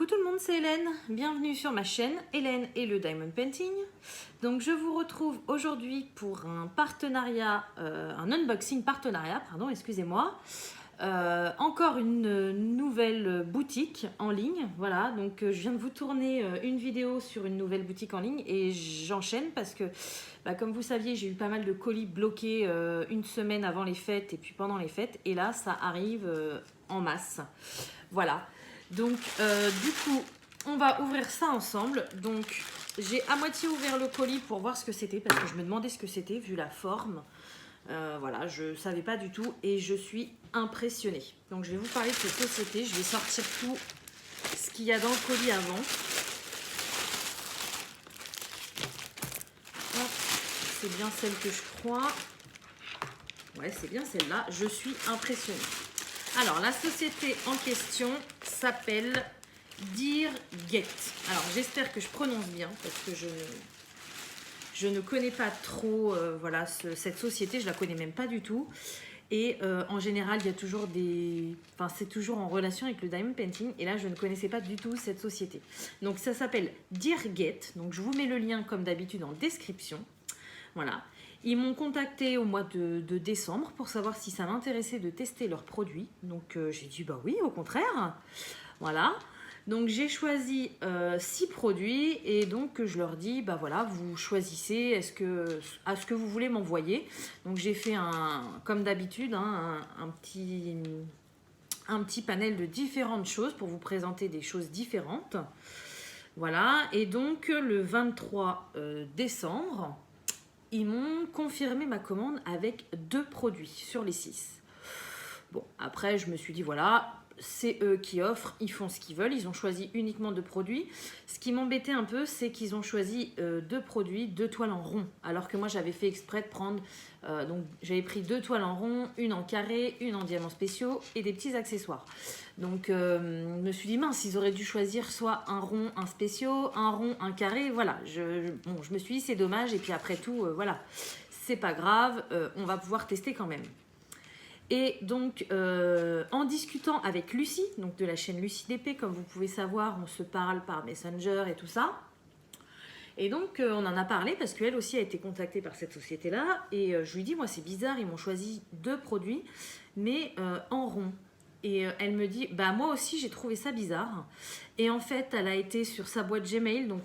Coucou tout le monde, c'est Hélène. Bienvenue sur ma chaîne Hélène et le Diamond Painting. Donc je vous retrouve aujourd'hui pour un partenariat, un unboxing partenariat, pardon, excusez-moi. Encore une nouvelle boutique en ligne. Voilà, donc je viens de vous tourner une vidéo sur une nouvelle boutique en ligne et j'enchaîne parce que, comme vous saviez, j'ai eu pas mal de colis bloqués une semaine avant les fêtes et puis pendant les fêtes. Et là, ça arrive en masse. Voilà. Donc, du coup, on va ouvrir ça ensemble. Donc, j'ai à moitié ouvert le colis pour voir ce que c'était parce que je me demandais ce que c'était vu la forme. Voilà, je ne savais pas du tout et je suis impressionnée. Donc, je vais vous parler de cette société. Je vais sortir tout ce qu'il y a dans le colis avant. C'est bien celle que je crois. Ouais, c'est bien celle-là. Je suis impressionnée. Alors, la société en question s'appelle Dearget. Alors, j'espère que je prononce bien parce que je ne connais pas trop voilà, cette société. Je ne la connais même pas du tout. Et en général, il y a toujours des... Enfin, c'est toujours en relation avec le Diamond Painting. Et là, je ne connaissais pas du tout cette société. Donc, ça s'appelle Dearget. Donc, je vous mets le lien comme d'habitude en description. Voilà. Ils m'ont contacté au mois de décembre pour savoir si ça m'intéressait de tester leurs produits. Donc, j'ai dit bah oui, au contraire. Voilà. Donc, j'ai choisi 6 produits et donc je leur dis bah voilà, vous choisissez à ce que vous voulez m'envoyer. Donc, j'ai fait comme d'habitude un petit panel de différentes choses pour vous présenter des choses différentes. Voilà. Et donc, le 23 décembre... ils m'ont confirmé ma commande avec 2 produits sur les 6. Bon, après, je me suis dit, voilà, c'est eux qui offrent, ils font ce qu'ils veulent. Ils ont choisi uniquement 2 produits. Ce qui m'embêtait un peu, c'est qu'ils ont choisi 2 produits, 2 toiles en rond. Alors que moi, j'avais fait exprès de prendre... donc, j'avais pris 2 toiles en rond, une en carré, une en diamants spéciaux et des petits accessoires. Donc, je me suis dit, mince, ils auraient dû choisir soit un rond, un spéciaux, un rond, un carré. Voilà, bon, je me suis dit, c'est dommage. Et puis après tout, voilà, c'est pas grave, on va pouvoir tester quand même. Et donc, en discutant avec Lucie, donc de la chaîne Lucie DP, comme vous pouvez savoir, on se parle par Messenger et tout ça. Et donc, on en a parlé parce qu'elle aussi a été contactée par cette société-là. Et je lui dis, moi, c'est bizarre, ils m'ont choisi 2 produits, mais en rond. Et elle me dit, bah moi aussi j'ai trouvé ça bizarre. Et en fait, elle a été sur sa boîte Gmail. Donc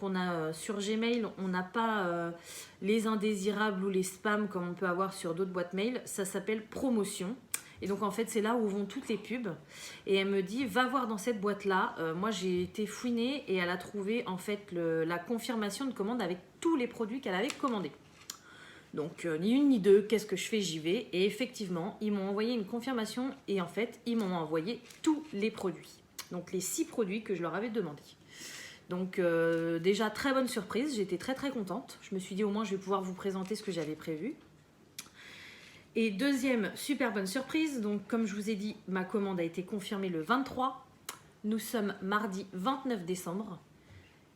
sur Gmail, on n'a pas les indésirables ou les spams comme on peut avoir sur d'autres boîtes mail. Ça s'appelle promotion. Et donc en fait, c'est là où vont toutes les pubs. Et elle me dit, va voir dans cette boîte-là. Moi, j'ai été fouinée et elle a trouvé en fait la confirmation de commande avec tous les produits qu'elle avait commandés. Donc, ni une ni deux, qu'est-ce que je fais? J'y vais. Et effectivement, ils m'ont envoyé une confirmation et en fait, ils m'ont envoyé tous les produits. Donc, les 6 produits que je leur avais demandé. Donc, déjà, très bonne surprise. J'étais très, très contente. Je me suis dit, au moins, je vais pouvoir vous présenter ce que j'avais prévu. Et deuxième, super bonne surprise. Donc, comme je vous ai dit, ma commande a été confirmée le 23. Nous sommes mardi 29 décembre.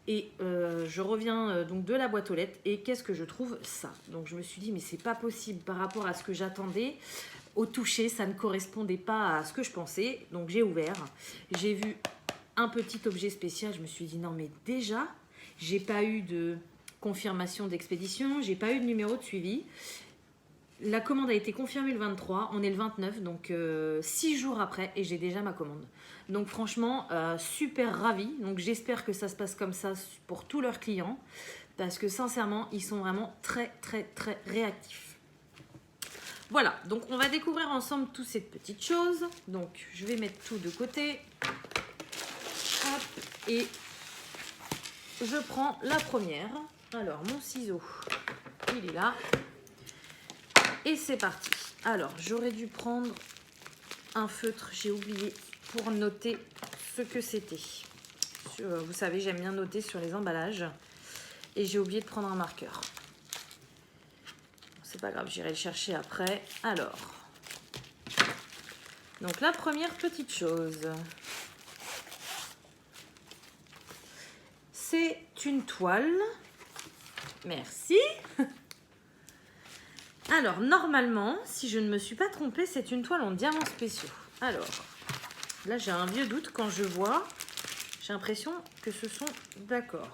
Et je reviens donc de la boîte aux lettres et qu'est-ce que je trouve ça? Donc je me suis dit mais c'est pas possible par rapport à ce que j'attendais. Au toucher, ça ne correspondait pas à ce que je pensais. Donc j'ai ouvert, j'ai vu un petit objet spécial. Je me suis dit non mais déjà, j'ai pas eu de confirmation d'expédition, j'ai pas eu de numéro de suivi. La commande a été confirmée le 23, on est le 29, donc 6 jours après et j'ai déjà ma commande. Donc franchement, super ravie. Donc j'espère que ça se passe comme ça pour tous leurs clients parce que sincèrement, ils sont vraiment très très très réactifs. Voilà, donc on va découvrir ensemble toutes ces petites choses. Donc je vais mettre tout de côté. Hop, et je prends la première. Alors mon ciseau, il est là. Et c'est parti. Alors, j'aurais dû prendre un feutre, j'ai oublié, pour noter ce que c'était. Vous savez, j'aime bien noter sur les emballages. Et j'ai oublié de prendre un marqueur. C'est pas grave, j'irai le chercher après. Alors, donc la première petite chose, c'est une toile. Merci. Alors, normalement, si je ne me suis pas trompée, c'est une toile en diamants spéciaux. Alors, là, j'ai un vieux doute quand je vois. J'ai l'impression que ce sont d'accord.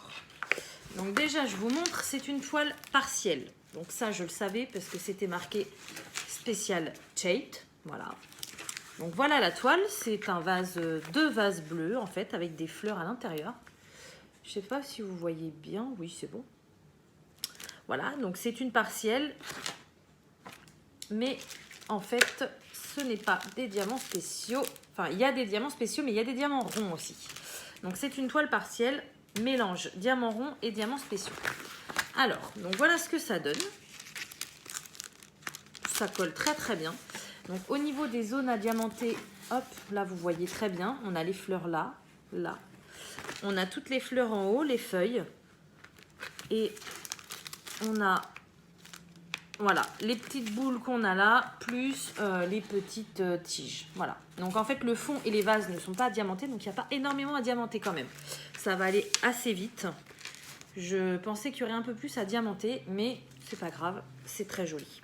Donc déjà, je vous montre, c'est une toile partielle. Donc ça, je le savais parce que c'était marqué spécial Chate. Voilà. Donc voilà la toile. C'est un vase, deux vases bleus en fait, avec des fleurs à l'intérieur. Je sais pas si vous voyez bien. Oui, c'est bon. Voilà, donc c'est une partielle. Mais en fait, ce n'est pas des diamants spéciaux. Enfin, il y a des diamants spéciaux, mais il y a des diamants ronds aussi. Donc c'est une toile partielle, mélange diamants ronds et diamants spéciaux. Alors, donc voilà ce que ça donne. Ça colle très très bien. Donc au niveau des zones à diamanter, hop, là vous voyez très bien. On a les fleurs là, là. On a toutes les fleurs en haut, les feuilles. Et on a... Voilà, les petites boules qu'on a là, plus les petites tiges. Voilà. Donc en fait, le fond et les vases ne sont pas diamantés, donc il n'y a pas énormément à diamanter quand même. Ça va aller assez vite. Je pensais qu'il y aurait un peu plus à diamanter, mais c'est pas grave, c'est très joli.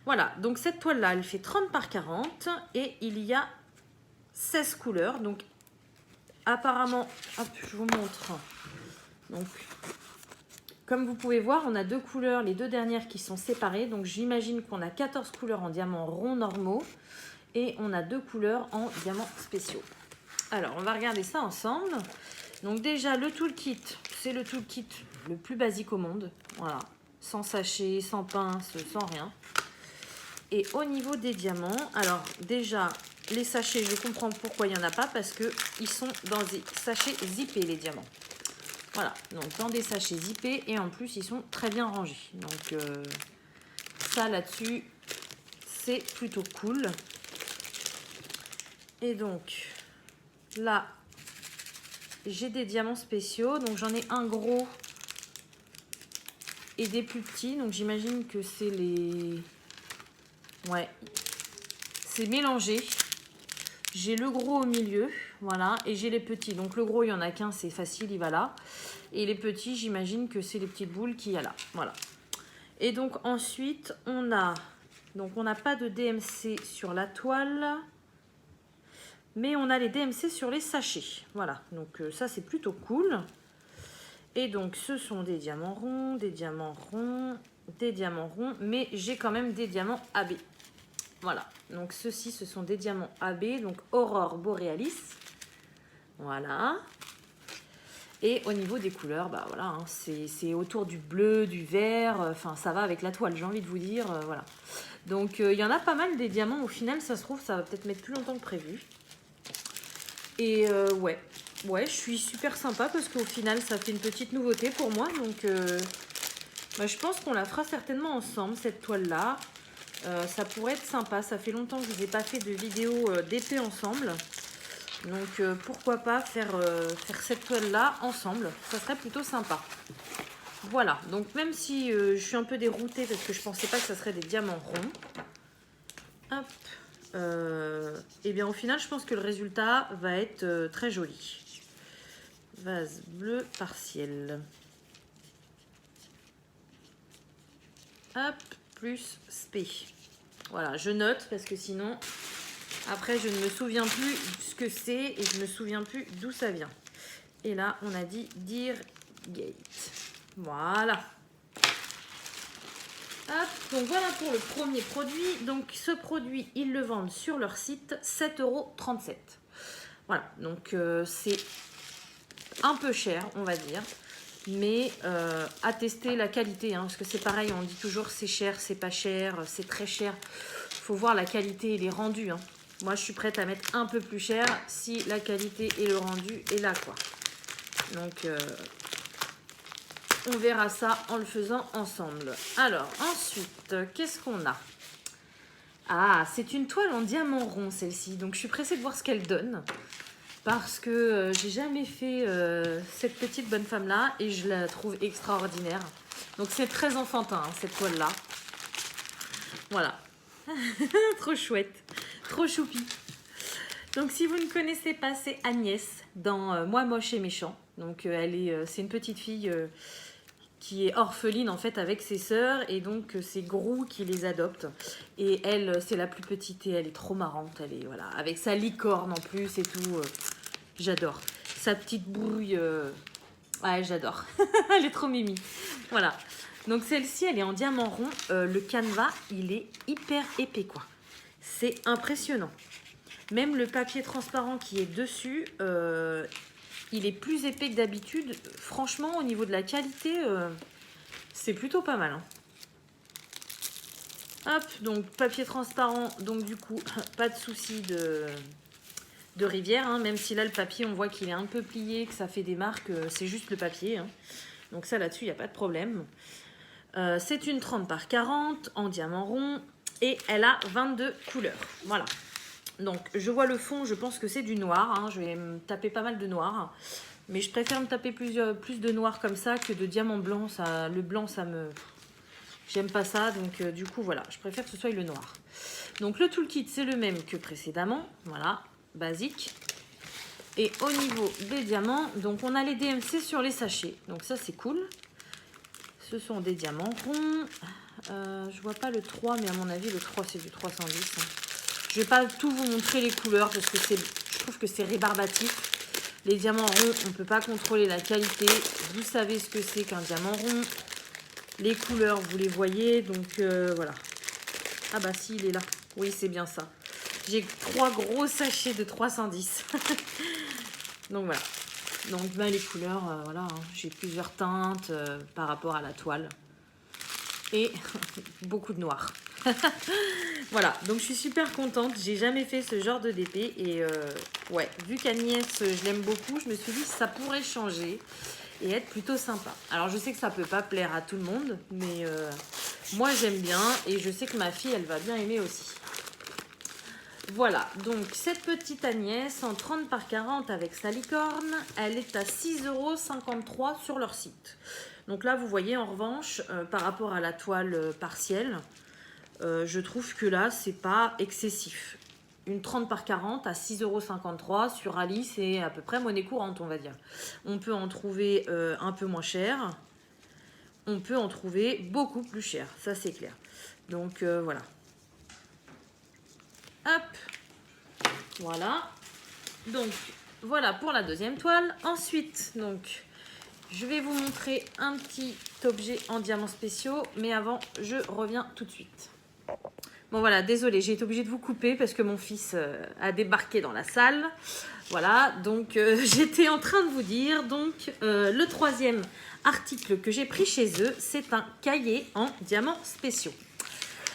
Voilà, donc cette toile-là, elle fait 30 par 40 et il y a 16 couleurs. Donc apparemment, hop, je vous montre. Donc... Comme vous pouvez voir, on a deux couleurs, les deux dernières qui sont séparées. Donc j'imagine qu'on a 14 couleurs en diamants ronds normaux et on a deux couleurs en diamants spéciaux. Alors, on va regarder ça ensemble. Donc déjà, le toolkit, c'est le toolkit le plus basique au monde. Voilà, sans sachet, sans pince, sans rien. Et au niveau des diamants, alors déjà, les sachets, je comprends pourquoi il n'y en a pas parce qu'ils sont dans des sachets zippés, les diamants. Voilà, donc dans des sachets zippés et en plus ils sont très bien rangés. Donc ça là-dessus, c'est plutôt cool. Et donc là, j'ai des diamants spéciaux. Donc j'en ai un gros et des plus petits. Donc j'imagine que c'est les... Ouais, c'est mélangé. J'ai le gros au milieu, voilà, et j'ai les petits. Donc le gros, il n'y en a qu'un, c'est facile, il va là. Et les petits, j'imagine que c'est les petites boules qu'il y a là, voilà. Et donc ensuite, on a... Donc on n'a pas de DMC sur la toile, mais on a les DMC sur les sachets. Voilà, donc ça c'est plutôt cool. Et donc ce sont des diamants ronds, des diamants ronds, des diamants ronds, mais j'ai quand même des diamants AB. Voilà, donc ceux-ci, ce sont des diamants AB, donc Aurore Borealis. Voilà. Et au niveau des couleurs, bah voilà, hein, c'est autour du bleu, du vert, enfin ça va avec la toile, j'ai envie de vous dire, voilà. Donc il y en a pas mal des diamants, au final, ça se trouve, ça va peut-être mettre plus longtemps que prévu. Et ouais, je suis super sympa parce qu'au final, ça fait une petite nouveauté pour moi, donc bah, je pense qu'on la fera certainement ensemble, cette toile-là. Ça pourrait être sympa, ça fait longtemps que je n'ai pas fait de vidéo d'épée ensemble. Donc pourquoi pas faire cette toile là ensemble, ça serait plutôt sympa. Voilà, donc même si je suis un peu déroutée parce que je pensais pas que ça serait des diamants ronds. Hop. Et bien au final je pense que le résultat va être très joli. Vase bleu partiel. Hop, plus spé. Voilà, je note parce que sinon, après, je ne me souviens plus ce que c'est et je ne me souviens plus d'où ça vient. Et là, on a dit Dear Gate. Voilà. Hop, donc voilà pour le premier produit. Donc ce produit, ils le vendent sur leur site 7,37 €. Voilà, donc c'est un peu cher, on va dire. Mais à tester la qualité, hein, parce que c'est pareil, on dit toujours c'est cher, c'est pas cher, c'est très cher. Il faut voir la qualité et les rendus. Hein. Moi, je suis prête à mettre un peu plus cher si la qualité et le rendu est là, quoi. Donc, on verra ça en le faisant ensemble. Alors, ensuite, qu'est-ce qu'on a? Ah, c'est une toile en diamant rond, celle-ci. Donc, je suis pressée de voir ce qu'elle donne. Parce que j'ai jamais fait cette petite bonne femme là et je la trouve extraordinaire. Donc c'est très enfantin hein, cette toile là. Voilà. Trop chouette. Trop choupi. Donc si vous ne connaissez pas, c'est Agnès dans Moi moche et méchant. Donc c'est une petite fille qui est orpheline en fait avec ses sœurs et donc c'est Grou qui les adopte. Et elle c'est la plus petite et elle est trop marrante. Elle est voilà avec sa licorne en plus et tout. J'adore. sa petite bouille. Ouais, j'adore. Elle est trop mimi. Voilà. Donc celle-ci, elle est en diamant rond. Le canevas, il est hyper épais, quoi. C'est impressionnant. Même le papier transparent qui est dessus, il est plus épais que d'habitude. Franchement, au niveau de la qualité, c'est plutôt pas mal. Hein. Hop, donc papier transparent, donc du coup, pas de souci de rivière, hein, même si là le papier, on voit qu'il est un peu plié, que ça fait des marques, c'est juste le papier. Hein. Donc ça, là-dessus, il n'y a pas de problème. C'est une 30 par 40 en diamant rond et elle a 22 couleurs. Voilà. Donc, je vois le fond, je pense que c'est du noir. Hein, je vais me taper pas mal de noir. Mais je préfère me taper plus de noir comme ça que de diamant blanc. Ça, le blanc, ça me... J'aime pas ça, donc du coup, voilà. Je préfère que ce soit le noir. Donc, le toolkit, c'est le même que précédemment. Voilà, basique. Et au niveau des diamants, donc on a les DMC sur les sachets. Donc, ça, c'est cool. Ce sont des diamants ronds. Je vois pas le 3, mais à mon avis, le 3, c'est du 310. Hein. Je vais pas tout vous montrer les couleurs parce que je trouve que c'est rébarbatif. Les diamants ronds, on ne peut pas contrôler la qualité. Vous savez ce que c'est qu'un diamant rond. Les couleurs, vous les voyez. Donc, voilà. Ah bah si, il est là. Oui, c'est bien ça. J'ai 3 gros sachets de 310. Donc, voilà. Donc, bah, les couleurs, voilà. Hein. J'ai plusieurs teintes par rapport à la toile. Et beaucoup de noir. Voilà, donc je suis super contente. J'ai jamais fait ce genre de DP. Et ouais, vu qu'Agnès, je l'aime beaucoup, je me suis dit que ça pourrait changer et être plutôt sympa. Alors, je sais que ça peut pas plaire à tout le monde, mais moi, j'aime bien. Et je sais que ma fille, elle va bien aimer aussi. Voilà, donc cette petite Agnès en 30 par 40 avec sa licorne, elle est à 6,53 € sur leur site. Donc là, vous voyez, en revanche, par rapport à la toile partielle, je trouve que là, c'est pas excessif. Une 30 par 40 à 6,53 € sur Ali, c'est à peu près monnaie courante, on va dire. On peut en trouver un peu moins cher. On peut en trouver beaucoup plus cher, ça c'est clair. Donc voilà. Hop, voilà. Donc voilà pour la deuxième toile. Ensuite, donc, je vais vous montrer un petit objet en diamants spéciaux, mais avant, je reviens tout de suite. Bon voilà, désolée, j'ai été obligée de vous couper parce que mon fils a débarqué dans la salle. Voilà, donc j'étais en train de vous dire, donc le troisième article que j'ai pris chez eux, c'est un cahier en diamants spéciaux.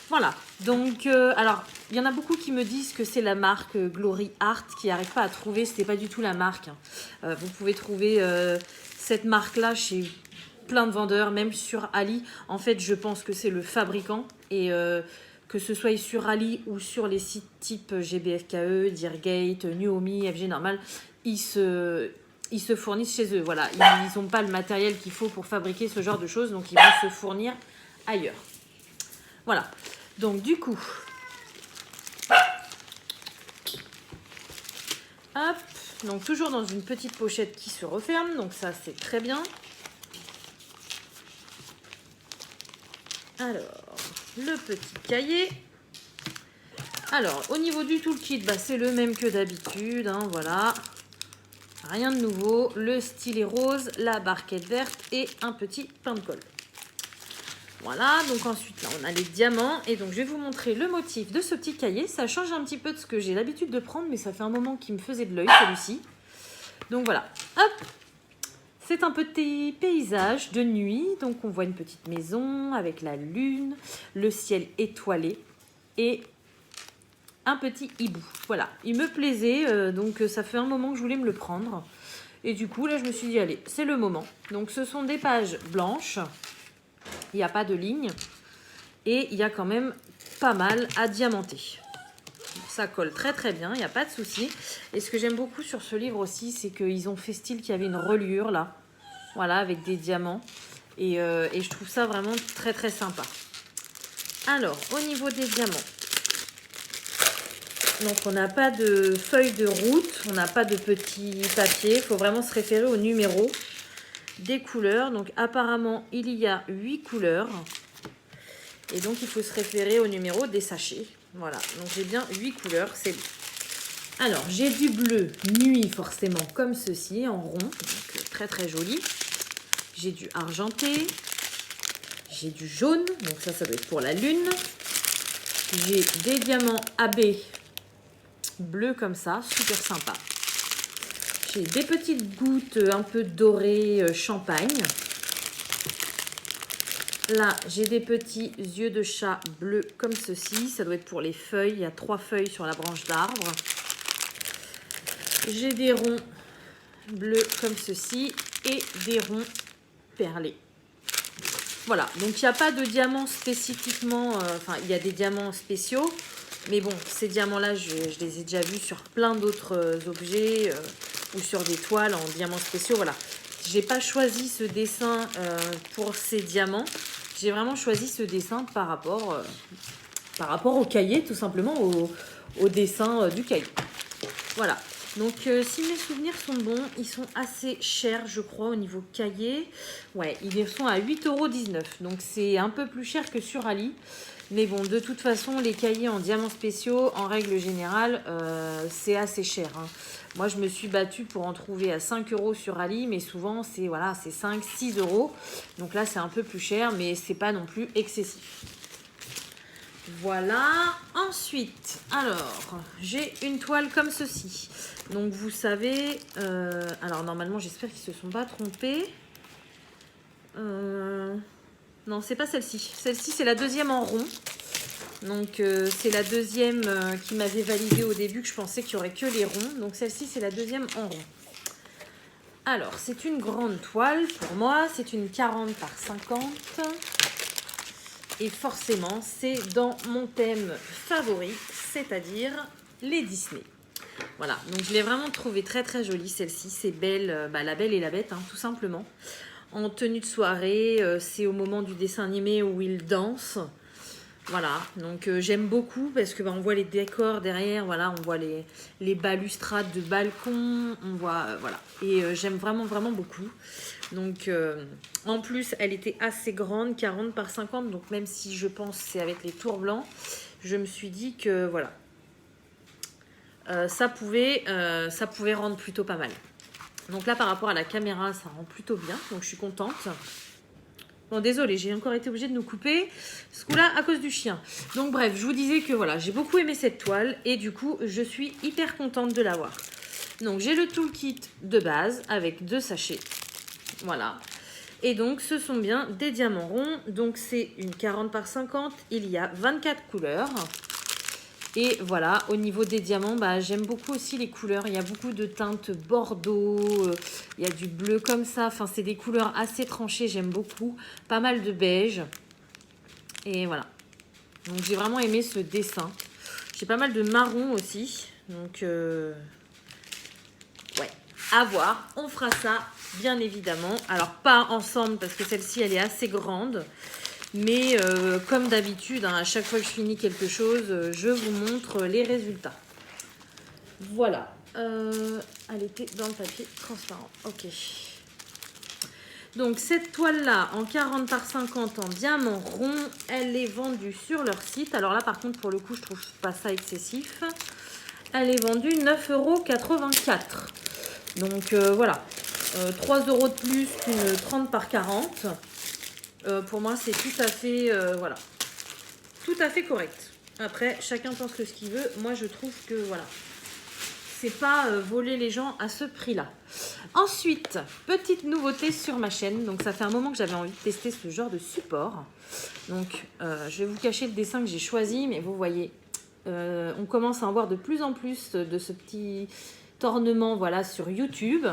Voilà, donc, alors, il y en a beaucoup qui me disent que c'est la marque Glory Art qui n'arrive pas à trouver, c'était pas du tout la marque. Hein. Vous pouvez trouver cette marque-là chez plein de vendeurs, même sur Ali. En fait, je pense que c'est le fabricant et que ce soit sur Ali ou sur les sites type GBFKE, Deargate, Nuomi, FG Normal, ils se fournissent chez eux. Voilà, ils n'ont pas le matériel qu'il faut pour fabriquer ce genre de choses, donc ils vont se fournir ailleurs. Voilà. Donc du coup, hop, donc toujours dans une petite pochette qui se referme, donc ça c'est très bien. Alors, le petit cahier. Alors, au niveau du toolkit, bah, c'est le même que d'habitude, hein, voilà. Rien de nouveau, le stylet rose, la barquette verte et un petit pain de colle. Voilà, donc ensuite là on a les diamants et donc je vais vous montrer le motif de ce petit cahier. Ça change un petit peu de ce que j'ai l'habitude de prendre, mais ça fait un moment qu'il me faisait de l'œil celui-ci. Donc voilà, hop, c'est un petit paysage de nuit. Donc on voit une petite maison avec la lune, le ciel étoilé et un petit hibou. Voilà, il me plaisait, donc ça fait un moment que je voulais me le prendre. Et du coup là je me suis dit allez, c'est le moment. Donc ce sont des pages blanches. Il n'y a pas de ligne et il y a quand même pas mal à diamanter. Ça colle très très bien, il n'y a pas de souci. Et ce que j'aime beaucoup sur ce livre aussi, c'est qu'ils ont fait style qu'il y avait une reliure là. Voilà, avec des diamants. Et je trouve ça vraiment très très sympa. Alors, au niveau des diamants. Donc on n'a pas de feuille de route, on n'a pas de petit papier. Il faut vraiment se référer au numéro des couleurs. Donc apparemment il y a 8 couleurs et donc il faut se référer au numéro des sachets. Voilà, donc j'ai bien 8 couleurs, c'est bon. Alors, j'ai du bleu nuit forcément comme ceci, en rond, donc très très joli. J'ai du argenté, j'ai du jaune, donc ça doit être pour la lune. J'ai des diamants AB bleus comme ça, super sympa. J'ai des petites gouttes un peu dorées champagne. Là, j'ai des petits yeux de chat bleus comme ceci. Ça doit être pour les feuilles. Il y a 3 feuilles sur la branche d'arbre. J'ai des ronds bleus comme ceci et des ronds perlés. Voilà, donc il n'y a pas de diamants spécifiquement, enfin il y a des diamants spéciaux, mais bon, ces diamants-là, je les ai déjà vus sur plein d'autres objets ou sur des toiles en diamants spéciaux, voilà. J'ai pas choisi ce dessin pour ces diamants, j'ai vraiment choisi ce dessin par rapport au cahier, tout simplement, au dessin du cahier. Voilà. Donc, si mes souvenirs sont bons, ils sont assez chers, je crois, au niveau cahier. Ouais, ils sont à 8,19 €. Donc, c'est un peu plus cher que sur Ali. Mais bon, de toute façon, les cahiers en diamants spéciaux, en règle générale, c'est assez cher. Hein. Moi, je me suis battue pour en trouver à 5 € sur Ali. Mais souvent, c'est voilà, 5, 6 €. Donc là, c'est un peu plus cher, mais c'est pas non plus excessif. Voilà, ensuite, alors, j'ai une toile comme ceci. Donc, vous savez, alors normalement, j'espère qu'ils ne se sont pas trompés. Non, c'est pas celle-ci. Celle-ci, c'est la deuxième en rond. Donc, c'est la deuxième qui m'avait validé au début, que je pensais qu'il n'y aurait que les ronds. Donc, celle-ci, c'est la deuxième en rond. Alors, c'est une grande toile pour moi. C'est une 40 par 50. Et forcément, c'est dans mon thème favori, c'est-à-dire les Disney. Voilà, donc je l'ai vraiment trouvée très très jolie celle-ci. C'est belle, la Belle et la Bête, hein, tout simplement. En tenue de soirée, c'est au moment du dessin animé où ils dansent. Voilà, donc j'aime beaucoup parce que on voit les décors derrière, voilà, on voit les balustrades de balcon, on voit, voilà. Et j'aime vraiment vraiment beaucoup. Donc en plus, elle était assez grande, 40 par 50, donc même si je pense que c'est avec les tours blancs, je me suis dit que voilà, ça pouvait rendre plutôt pas mal. Donc là, par rapport à la caméra, ça rend plutôt bien, donc je suis contente. Bon, désolé, j'ai encore été obligée de nous couper ce coup-là à cause du chien. Donc bref, je vous disais que voilà, j'ai beaucoup aimé cette toile et du coup, je suis hyper contente de l'avoir. Donc j'ai le toolkit de base avec 2 sachets. Voilà. Et donc, ce sont bien des diamants ronds. Donc, c'est une 40 par 50. Il y a 24 couleurs. Et voilà, au niveau des diamants, j'aime beaucoup aussi les couleurs. Il y a beaucoup de teintes bordeaux. Il y a du bleu comme ça. Enfin, c'est des couleurs assez tranchées. J'aime beaucoup. Pas mal de beige. Et voilà. Donc, j'ai vraiment aimé ce dessin. J'ai pas mal de marron aussi. Donc, ouais, à voir. On fera ça, bien évidemment. Alors, pas ensemble parce que celle-ci, elle est assez grande. Mais comme d'habitude, hein, à chaque fois que je finis quelque chose, je vous montre les résultats. Voilà. Elle était dans le papier transparent. Ok. Donc, cette toile-là, en 40 par 50 en diamant rond, elle est vendue sur leur site. Alors là, par contre, pour le coup, je trouve pas ça excessif. Elle est vendue 9,84 €. Donc, voilà. 3 € de plus qu'une 30 par 40. Pour moi, c'est tout à fait, voilà, tout à fait correct. Après, chacun pense que ce qu'il veut. Moi, je trouve que, voilà, c'est pas voler les gens à ce prix-là. Ensuite, petite nouveauté sur ma chaîne. Donc, ça fait un moment que j'avais envie de tester ce genre de support. Donc, je vais vous cacher le dessin que j'ai choisi, mais vous voyez, on commence à en voir de plus en plus de ce petit ornement, voilà, sur YouTube.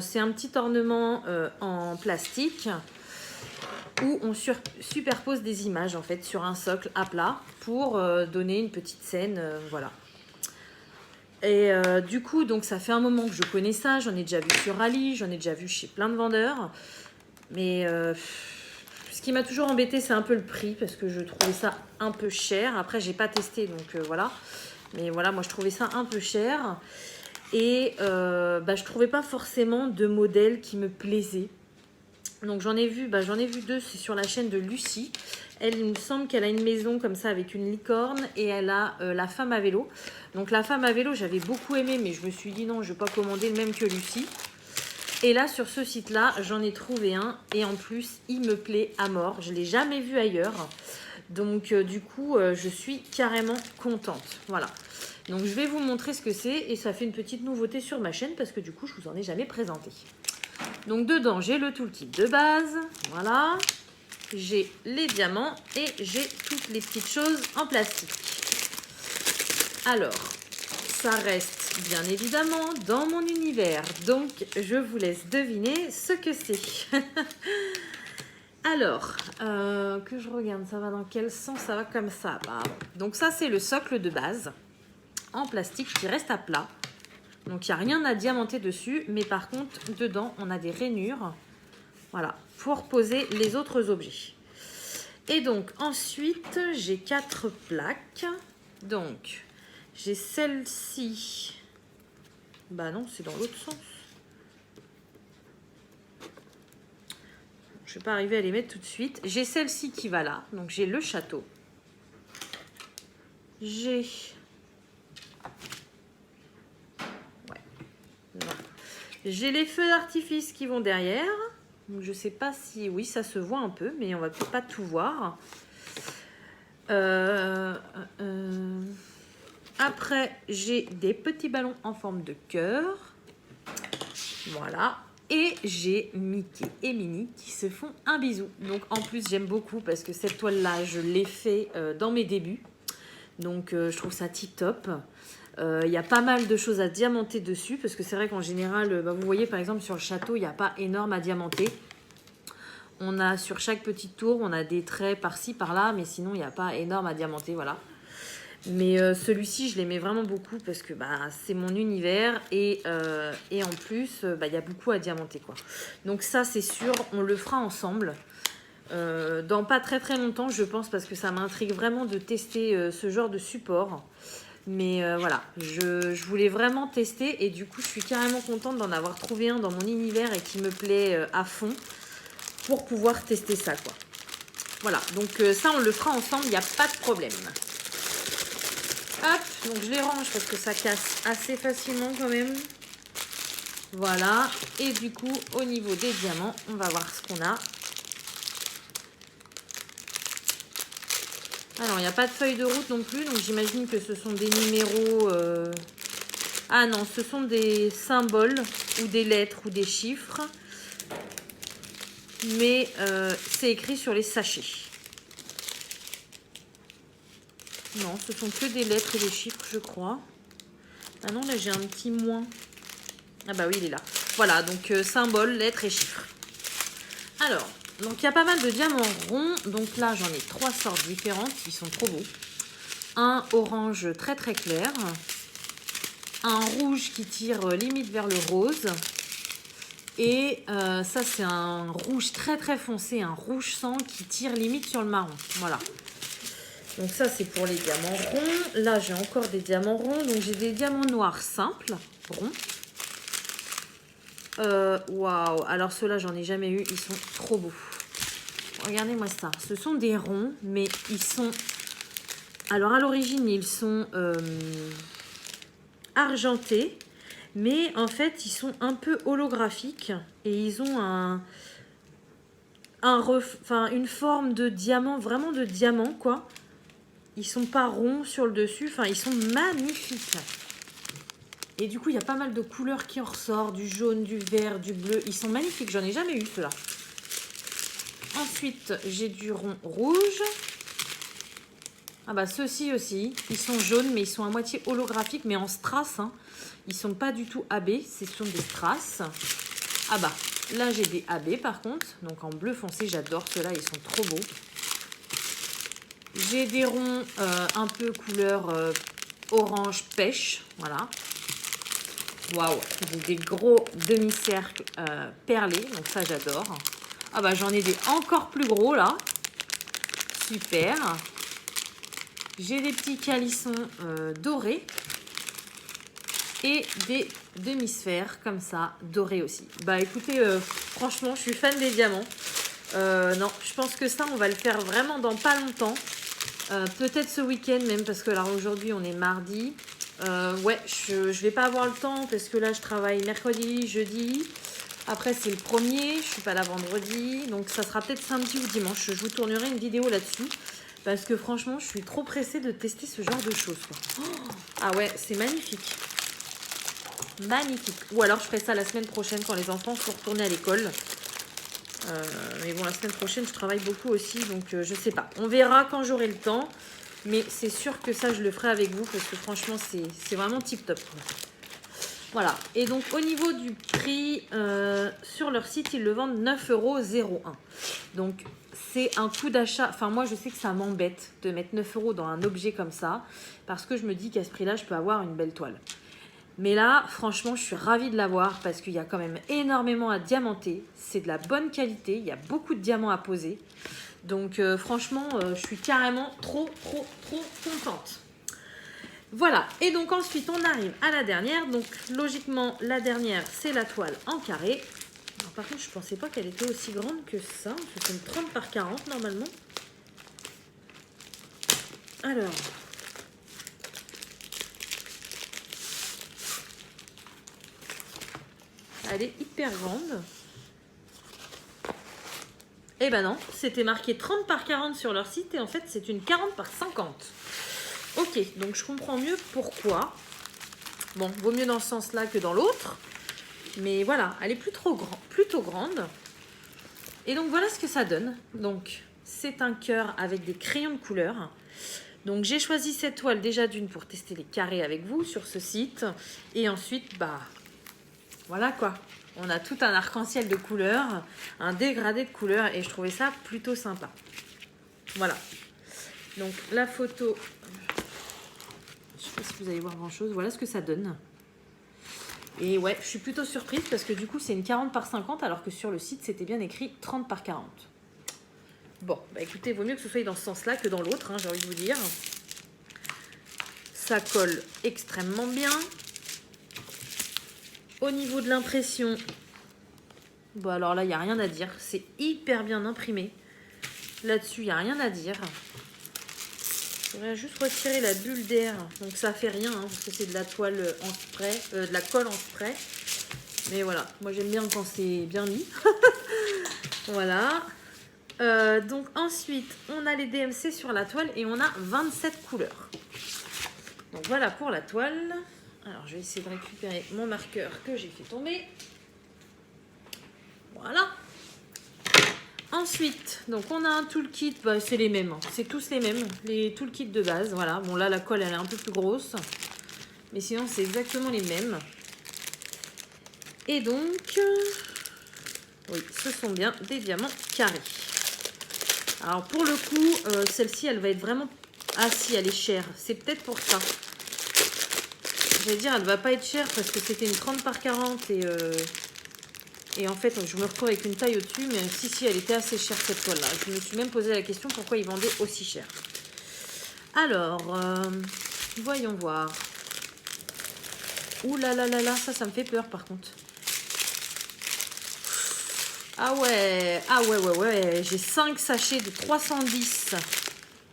C'est un petit ornement en plastique où on superpose des images en fait sur un socle à plat pour donner une petite scène, voilà. Et du coup, donc ça fait un moment que je connais ça, j'en ai déjà vu sur Ali, j'en ai déjà vu chez plein de vendeurs, mais ce qui m'a toujours embêté, c'est un peu le prix parce que je trouvais ça un peu cher. Après, j'ai pas testé, donc voilà. Mais voilà, moi je trouvais ça un peu cher et je trouvais pas forcément de modèle qui me plaisait. Donc j'en ai vu 2, c'est sur la chaîne de Lucie. Elle, il me semble qu'elle a une maison comme ça avec une licorne et elle a la femme à vélo. Donc la femme à vélo, j'avais beaucoup aimé, mais je me suis dit non, je ne vais pas commander le même que Lucie. Et là, sur ce site-là, j'en ai trouvé un et en plus, il me plaît à mort. Je ne l'ai jamais vu ailleurs. Donc du coup, je suis carrément contente. Voilà. Donc je vais vous montrer ce que c'est et ça fait une petite nouveauté sur ma chaîne parce que du coup, je ne vous en ai jamais présenté. Donc dedans, j'ai le toolkit de base, voilà. J'ai les diamants et j'ai toutes les petites choses en plastique. Alors, ça reste bien évidemment dans mon univers. Donc, je vous laisse deviner ce que c'est. Alors, que je regarde, ça va dans quel sens? Ça va comme ça. Bah, donc ça, c'est le socle de base en plastique qui reste à plat. Donc, il n'y a rien à diamanter dessus, mais par contre, dedans, on a des rainures, voilà, pour poser les autres objets. Et donc, ensuite, j'ai 4 plaques. Donc, j'ai celle-ci. Bah non, c'est dans l'autre sens. Je ne vais pas arriver à les mettre tout de suite. J'ai celle-ci qui va là. Donc, j'ai le château. J'ai... J'ai les feux d'artifice qui vont derrière. Donc, je ne sais pas si... Oui, ça se voit un peu, mais on ne va peut-être pas tout voir. Après, j'ai des petits ballons en forme de cœur. Voilà. Et j'ai Mickey et Minnie qui se font un bisou. Donc, en plus, j'aime beaucoup parce que cette toile-là, je l'ai fait dans mes débuts. Donc, je trouve ça tip-top. Il y a pas mal de choses à diamanter dessus parce que c'est vrai qu'en général, vous voyez par exemple sur le château, il n'y a pas énorme à diamanter. On a sur chaque petite tour, on a des traits par-ci, par-là, mais sinon, il n'y a pas énorme à diamanter, voilà. Mais celui-ci, je l'aimais vraiment beaucoup parce que c'est mon univers et en plus, il y a beaucoup à diamanter, quoi. Donc ça, c'est sûr, on le fera ensemble. Dans pas très très longtemps, je pense, parce que ça m'intrigue vraiment de tester ce genre de support. Mais voilà, je voulais vraiment tester et du coup, je suis carrément contente d'en avoir trouvé un dans mon univers et qui me plaît à fond pour pouvoir tester ça, quoi. Voilà, donc ça, on le fera ensemble, il n'y a pas de problème. Hop, donc je les range parce que ça casse assez facilement quand même. Voilà, et du coup, au niveau des diamants, on va voir ce qu'on a. Alors, il n'y a pas de feuille de route non plus, donc j'imagine que ce sont des numéros... Ah non, ce sont des symboles ou des lettres ou des chiffres. Mais c'est écrit sur les sachets. Non, ce sont que des lettres et des chiffres, je crois. Ah non, là, j'ai un petit moins. Ah bah oui, il est là. Voilà, donc symboles, lettres et chiffres. Alors, donc il y a pas mal de diamants ronds. Donc là, j'en ai 3 sortes différentes. Ils sont trop beaux. Un orange très très clair. Un rouge qui tire limite vers le rose. Et ça, c'est un rouge très très foncé. Un rouge sang qui tire limite sur le marron. Voilà. Donc ça, c'est pour les diamants ronds. Là, j'ai encore des diamants ronds. Donc j'ai des diamants noirs simples, ronds. Waouh. Alors ceux-là, j'en ai jamais eu. Ils sont trop beaux. Regardez-moi ça. Ce sont des ronds, mais ils sont... Alors à l'origine, ils sont argentés. Mais en fait, ils sont un peu holographiques. Et ils ont une forme de diamant, vraiment de diamant, quoi. Ils sont pas ronds sur le dessus. Enfin, ils sont magnifiques. Et du coup, il y a pas mal de couleurs qui en ressortent. Du jaune, du vert, du bleu. Ils sont magnifiques. J'en ai jamais eu, ceux-là. Ensuite, j'ai du rond rouge. Ah bah, ceux-ci aussi. Ils sont jaunes, mais ils sont à moitié holographiques, mais en strass. Hein. Ils sont pas du tout AB. Ce sont des strass. Ah bah, là, j'ai des AB, par contre. Donc, en bleu foncé, j'adore ceux-là. Ils sont trop beaux. J'ai des ronds un peu couleur orange pêche, voilà. Waouh, des gros demi-cercles perlés, donc ça j'adore. Ah bah j'en ai des encore plus gros là. Super. J'ai des petits calissons dorés. et des demi-sphères comme ça, dorées aussi. Bah écoutez, franchement, je suis fan des diamants. Non, je pense que ça, on va le faire vraiment dans pas longtemps. Peut-être ce week-end même, parce que là, aujourd'hui, on est mardi. Ouais, je vais pas avoir le temps, parce que là, je travaille mercredi, jeudi. Après, c'est le premier, je suis pas là vendredi. Donc, ça sera peut-être samedi ou dimanche. Je vous tournerai une vidéo là-dessus. Parce que franchement, je suis trop pressée de tester ce genre de choses, quoi. Oh, ah ouais, c'est magnifique. Magnifique. Ou alors, je ferai ça la semaine prochaine quand les enfants sont retournés à l'école. Mais bon, la semaine prochaine, je travaille beaucoup aussi. Donc, je sais pas. On verra quand j'aurai le temps. Mais c'est sûr que ça, je le ferai avec vous. Parce que franchement, c'est vraiment tip-top. Voilà. Et donc, au niveau du prix, sur leur site, ils le vendent 9,01 €. Donc, c'est un coût d'achat. Enfin, moi, je sais que ça m'embête de mettre 9 € dans un objet comme ça. Parce que je me dis qu'à ce prix-là, je peux avoir une belle toile. Mais là, franchement, je suis ravie de l'avoir parce qu'il y a quand même énormément à diamanter. C'est de la bonne qualité. Il y a beaucoup de diamants à poser. Donc, franchement, je suis carrément trop contente. Voilà. Et donc, ensuite, on arrive à la dernière. Donc, logiquement, la dernière, c'est la toile en carré. Alors, par contre, je ne pensais pas qu'elle était aussi grande que ça. C'est une 30 par 40 normalement. Alors... elle est hyper grande. Eh ben non, c'était marqué 30 par 40 sur leur site et en fait c'est une 40 par 50. Ok, donc je comprends mieux pourquoi. Bon, vaut mieux dans ce sens-là que dans l'autre. Mais voilà, elle est plutôt grande. Et donc voilà ce que ça donne. Donc c'est un cœur avec des crayons de couleur. Donc j'ai choisi cette toile déjà d'une pour tester les carrés avec vous sur ce site. Et ensuite, bah... voilà quoi, on a tout un arc-en-ciel de couleurs, un dégradé de couleurs et je trouvais ça plutôt sympa. Voilà. Donc la photo, je sais pas si vous allez voir grand chose, voilà ce que ça donne. Et ouais, je suis plutôt surprise parce que du coup c'est une 40 par 50 alors que sur le site c'était bien écrit 30 par 40. Bon, bah écoutez, vaut mieux que ce soit dans ce sens-là que dans l'autre, hein, j'ai envie de vous dire. Ça colle extrêmement bien. Au niveau de l'impression, bon alors là, il n'y a rien à dire. C'est hyper bien imprimé. Là-dessus, il n'y a rien à dire. Je vais juste retirer la bulle d'air. Donc ça fait rien, hein, parce que c'est de la toile en spray, de la colle en spray. Mais voilà, moi j'aime bien quand c'est bien mis. Voilà. Donc ensuite, on a les DMC sur la toile et on a 27 couleurs. Donc voilà pour la toile. Alors, je vais essayer de récupérer mon marqueur que j'ai fait tomber. Voilà. Ensuite, donc on a un toolkit. Bah, c'est les mêmes. Hein. C'est tous les mêmes. Les toolkits de base. Voilà. Bon, là, la colle, elle est un peu plus grosse. Mais sinon, c'est exactement les mêmes. Et donc... oui, ce sont bien des diamants carrés. Alors, pour le coup, celle-ci, elle va être vraiment... ah si, elle est chère. C'est peut-être pour ça. Je vais dire, elle va pas être chère parce que c'était une 30 par 40 et en fait, je me retrouve avec une taille au-dessus. Mais si, elle était assez chère cette toile-là. Je me suis même posé la question pourquoi ils vendaient aussi cher. Alors, voyons voir. Ouh là là là là, ça me fait peur par contre. Ah ouais, j'ai 5 sachets de 310.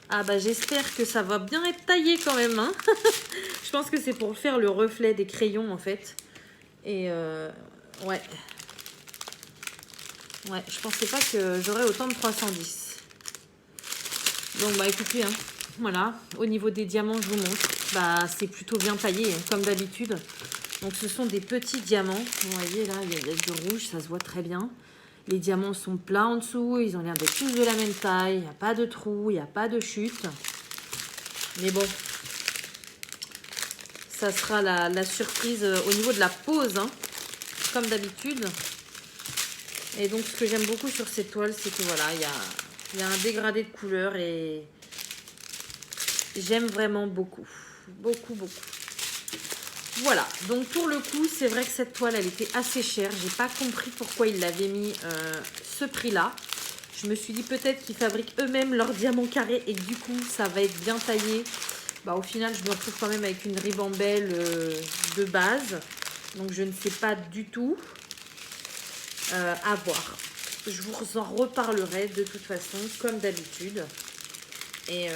Ah bah j'espère que ça va bien être taillé quand même, hein. Je pense que c'est pour faire le reflet des crayons en fait. Et ouais. Ouais, je pensais pas que j'aurais autant de 310. Donc bah écoutez, hein, voilà. Au niveau des diamants, je vous montre. Bah c'est plutôt bien taillé, hein, comme d'habitude. Donc ce sont des petits diamants. Vous voyez là, il y a du rouge, ça se voit très bien. Les diamants sont plats en dessous, ils ont l'air d'être tous de la même taille. Il n'y a pas de trou, il n'y a pas de chute. Mais bon, ça sera la surprise au niveau de la pose, hein, comme d'habitude. Et donc, ce que j'aime beaucoup sur cette toile, c'est que voilà, il y a un dégradé de couleurs et j'aime vraiment beaucoup. Beaucoup. Voilà, donc pour le coup, c'est vrai que cette toile, elle était assez chère. J'ai pas compris pourquoi ils l'avaient mis ce prix-là. Je me suis dit peut-être qu'ils fabriquent eux-mêmes leurs diamants carrés et que du coup, ça va être bien taillé au final, je me retrouve quand même avec une ribambelle de base. Donc, je ne sais pas du tout. À voir. Je vous en reparlerai de toute façon, comme d'habitude. Et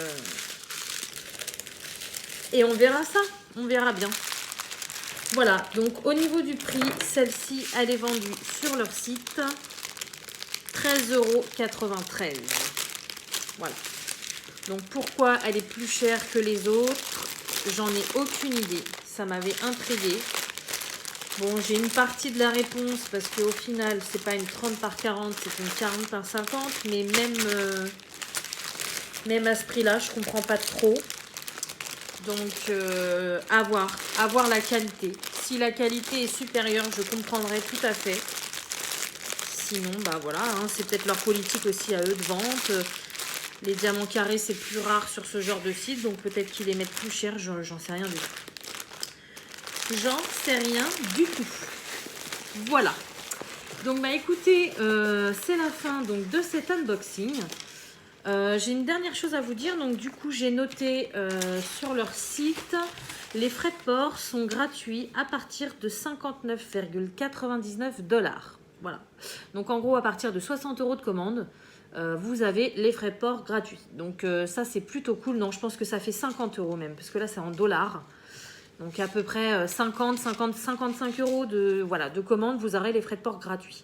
on verra ça. On verra bien. Voilà. Donc, au niveau du prix, celle-ci, elle est vendue sur leur site. 13,93 €. Voilà. Donc, pourquoi elle est plus chère que les autres? J'en ai aucune idée. Ça m'avait intriguée. Bon, j'ai une partie de la réponse parce qu'au final, c'est pas une 30 par 40, c'est une 40 par 50. Mais même à ce prix-là, je comprends pas trop. Donc, à voir la qualité. Si la qualité est supérieure, je comprendrai tout à fait. Sinon, voilà, hein, c'est peut-être leur politique aussi à eux de vente. Les diamants carrés, c'est plus rare sur ce genre de site, donc peut-être qu'ils les mettent plus cher, j'en sais rien du tout. J'en sais rien du tout. Voilà. Donc, écoutez, c'est la fin donc, de cet unboxing. J'ai une dernière chose à vous dire. Donc, du coup, j'ai noté sur leur site, les frais de port sont gratuits à partir de 59,99 $. Voilà. Donc, en gros, à partir de 60 € de commande, vous avez les frais de port gratuits. Donc, ça, c'est plutôt cool. Non, je pense que ça fait 50 € même, parce que là, c'est en dollars. Donc, à peu près 55 € de commande, vous aurez les frais de port gratuits.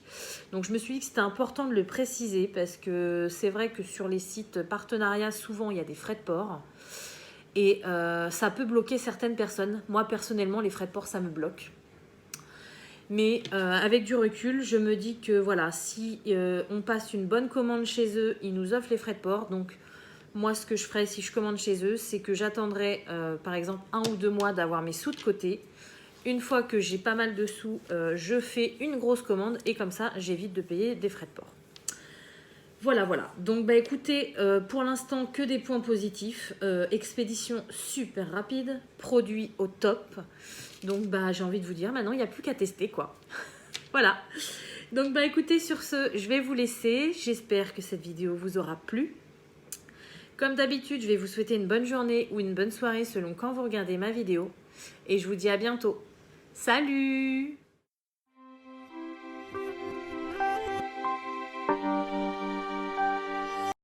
Donc, je me suis dit que c'était important de le préciser parce que c'est vrai que sur les sites partenariats, souvent, il y a des frais de port. Et ça peut bloquer certaines personnes. Moi, personnellement, les frais de port, ça me bloque. Mais avec du recul, je me dis que voilà, si on passe une bonne commande chez eux, ils nous offrent les frais de port. Donc, moi, ce que je ferais si je commande chez eux, c'est que j'attendrai par exemple 1 ou 2 mois d'avoir mes sous de côté. Une fois que j'ai pas mal de sous, je fais une grosse commande et comme ça, j'évite de payer des frais de port. Voilà. Donc, écoutez, pour l'instant, que des points positifs. Expédition super rapide, produit au top. Donc, j'ai envie de vous dire, maintenant, il n'y a plus qu'à tester, quoi. Voilà. Donc, écoutez, sur ce, je vais vous laisser. J'espère que cette vidéo vous aura plu. Comme d'habitude, je vais vous souhaiter une bonne journée ou une bonne soirée selon quand vous regardez ma vidéo. Et je vous dis à bientôt. Salut!